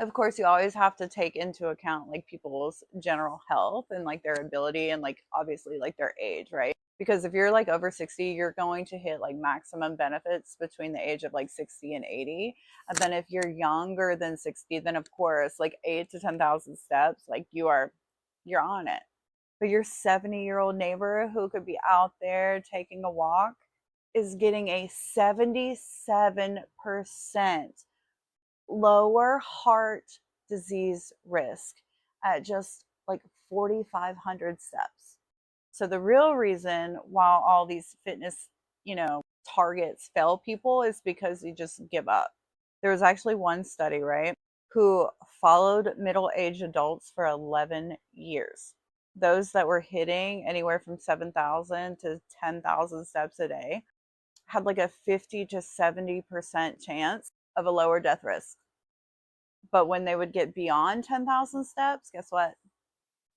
Of course, you always have to take into account like people's general health and like their ability and like obviously like their age, right? Because if you're like over 60, you're going to hit like maximum benefits between the age of like 60 and 80. And then if you're younger than 60, then of course like 8 to 10,000 steps, like you're on it. But your 70-year-old neighbor who could be out there taking a walk is getting a 77% lower heart disease risk at just like 4,500 steps. So the real reason why all these fitness, targets fail people is because you just give up. There was actually one study, right, who followed middle-aged adults for 11 years. Those that were hitting anywhere from 7,000 to 10,000 steps a day had like a 50 to 70% chance of a lower death risk. But when they would get beyond 10,000 steps, guess what?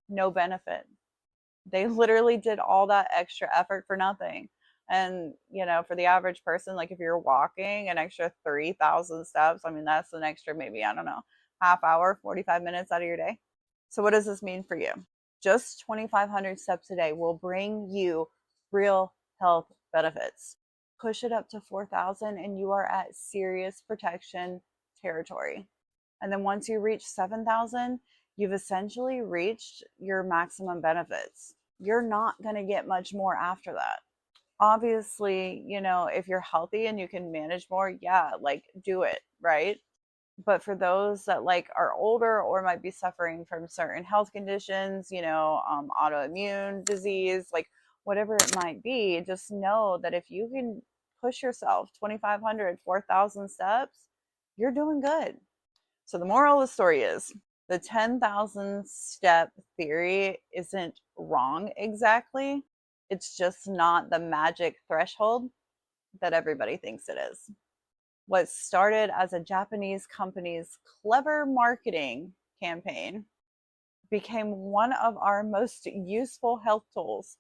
No benefit. They literally did all that extra effort for nothing. And, for the average person, like if you're walking an extra 3,000 steps, I mean, that's an extra maybe, I don't know, half hour, 45 minutes out of your day. So, what does this mean for you? Just 2,500 steps a day will bring you real health benefits. Push it up to 4,000 and you are at serious protection territory. And then once you reach 7,000, you've essentially reached your maximum benefits. You're not going to get much more after that. Obviously, if you're healthy and you can manage more, yeah, like do it, right? But for those that like are older or might be suffering from certain health conditions, autoimmune disease, like whatever it might be, just know that if you can push yourself 2,500, 4,000 steps, you're doing good. So the moral of the story is the 10,000 step theory isn't wrong exactly. It's just not the magic threshold that everybody thinks it is. What started as a Japanese company's clever marketing campaign became one of our most useful health tools